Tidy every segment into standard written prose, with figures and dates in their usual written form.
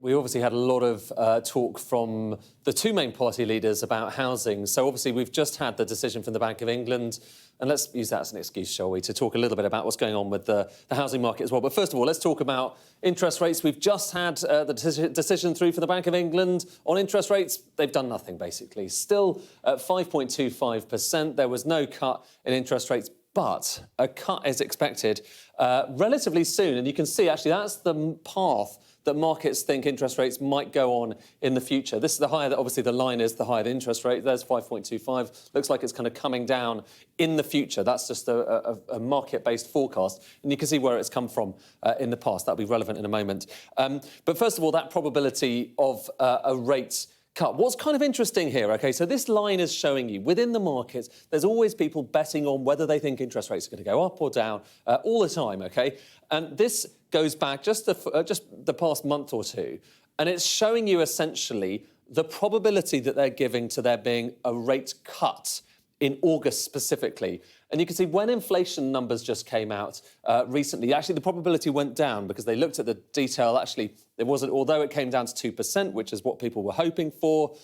We obviously had a lot of talk from the two main party leaders about housing. So obviously we've just had the decision from the Bank of England, and let's use that as an excuse, shall we, to talk a little bit about what's going on with the housing market as well. But first of all, let's talk about interest rates. We've just had the decision through for the Bank of England on interest rates. They've done nothing, basically. Still at 5.25%. There was no cut in interest rates, but a cut is expected relatively soon. And you can see, actually, that's the path that markets think interest rates might go on in the future. This is the higher, obviously the line is the higher the interest rate. There's 5.25. Looks like it's kind of coming down in the future. That's just a market-based forecast. And you can see where it's come from in the past. That'll be relevant in a moment. But first of all, that probability of a rate cut. What's kind of interesting here, OK, so this line is showing you within the markets, there's always people betting on whether they think interest rates are going to go up or down all the time, OK? And this goes back just the past month or two, and it's showing you essentially the probability that they're giving to there being a rate cut in August specifically. And you can see when inflation numbers just came out recently, actually the probability went down because they looked at the detail. Actually, it wasn't, although it came down to 2%, which is what people were hoping for,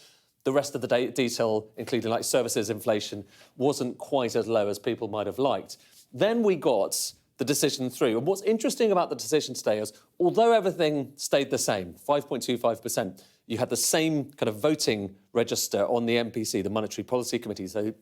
the rest of the detail, including like services inflation, wasn't quite as low as people might have liked. Then we got the decision through. And what's interesting about the decision today is, although everything stayed the same, 5.25%, you had the same kind of voting register on the MPC, the Monetary Policy Committee. So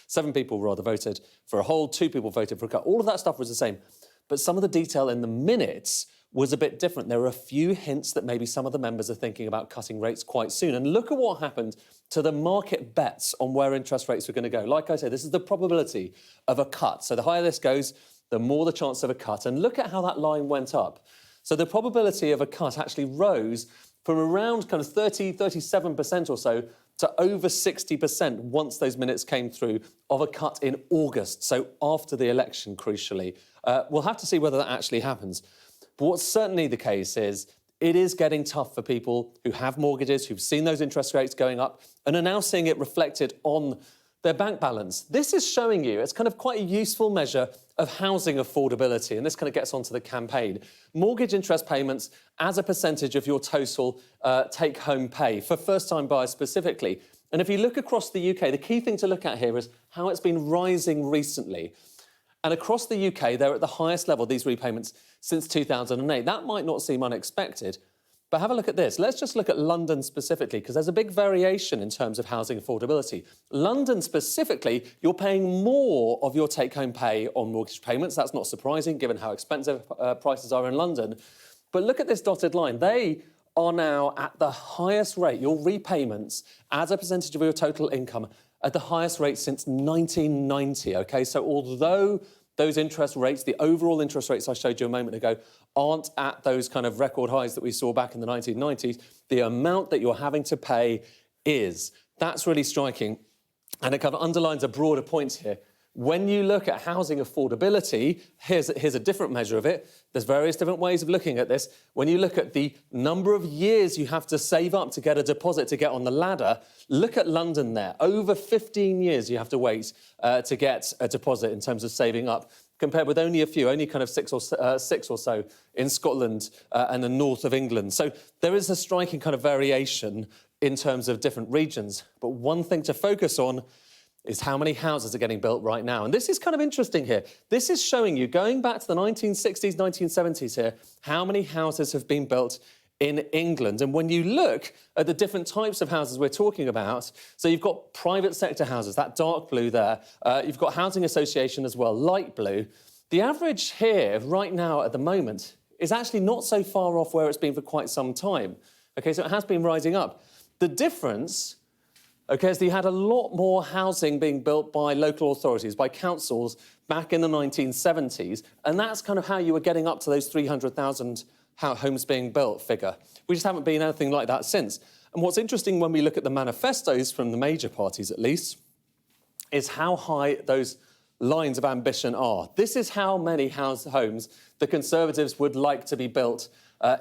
seven people rather voted for a hold, 2 people voted for a cut. All of that stuff was the same. But some of the detail in the minutes was a bit different. There were a few hints that maybe some of the members are thinking about cutting rates quite soon. And look at what happened to the market bets on where interest rates were going to go. Like I said, this is the probability of a cut. So the higher this goes, the more the chance of a cut. And look at how that line went up. So the probability of a cut actually rose from around kind of 37% or so to over 60% once those minutes came through of a cut in August, so after the election, crucially. We'll have to see whether that actually happens. But what's certainly the case is it is getting tough for people who have mortgages, who've seen those interest rates going up and are now seeing it reflected on their bank balance. This is showing you, it's kind of quite a useful measure of housing affordability, and this kind of gets onto the campaign. Mortgage interest payments as a percentage of your total take-home pay for first-time buyers specifically. And if you look across the UK, the key thing to look at here is how it's been rising recently. And across the UK, they're at the highest level, these repayments, since 2008. That might not seem unexpected, but have a look at this. Let's just look at London specifically, because there's a big variation in terms of housing affordability. London specifically, you're paying more of your take-home pay on mortgage payments. That's not surprising, given how expensive prices are in London. But look at this dotted line. They are now at the highest rate, your repayments as a percentage of your total income, at the highest rate since 1990, OK? So although those interest rates, the overall interest rates I showed you a moment ago, aren't at those kind of record highs that we saw back in the 1990s, the amount that you're having to pay is. That's really striking. And it kind of underlines a broader point here. When you look at housing affordability, here's a different measure of it. There's various different ways of looking at this. When you look at the number of years you have to save up to get a deposit to get on the ladder, look at London there. Over 15 years you have to wait to get a deposit in terms of saving up, compared with only a few, only kind of six or so in Scotland and the north of England. So there is a striking kind of variation in terms of different regions. But one thing to focus on is how many houses are getting built right now. And this is kind of interesting here. This is showing you, going back to the 1960s, 1970s here, how many houses have been built in England. And when you look at the different types of houses we're talking about, so you've got private sector houses, that dark blue there. You've got housing association as well, light blue. The average here right now at the moment is actually not so far off where it's been for quite some time. OK, so it has been rising up. The difference, OK, is that you had a lot more housing being built by local authorities, by councils back in the 1970s. And that's kind of how you were getting up to those 300,000 homes being built figure. We just haven't been anything like that since. And what's interesting when we look at the manifestos from the major parties, at least, is how high those lines of ambition are. This is how many homes the Conservatives would like to be built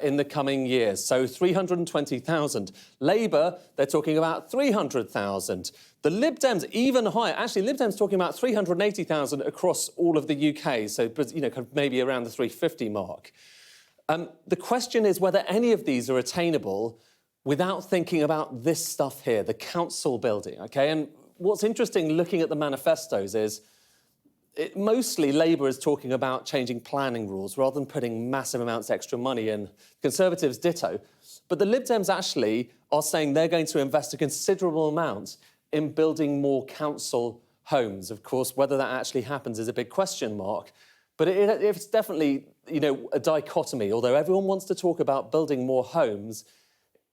in the coming years. So 320,000. Labour, they're talking about 300,000. The Lib Dems, even higher. Actually, Lib Dems talking about 380,000 across all of the UK. So, you know, kind of maybe around the 350 mark. The question is whether any of these are attainable without thinking about this stuff here, the council building, OK? And what's interesting looking at the manifestos is mostly Labour is talking about changing planning rules rather than putting massive amounts of extra money in. Conservatives ditto. But the Lib Dems actually are saying they're going to invest a considerable amount in building more council homes. Of course, whether that actually happens is a big question mark. But it's definitely, a dichotomy. Although everyone wants to talk about building more homes,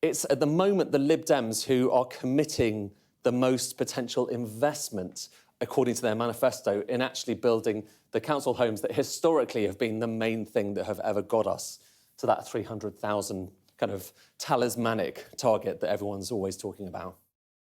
it's at the moment the Lib Dems who are committing the most potential investment, according to their manifesto, in actually building the council homes that historically have been the main thing that have ever got us to that 300,000 kind of talismanic target that everyone's always talking about.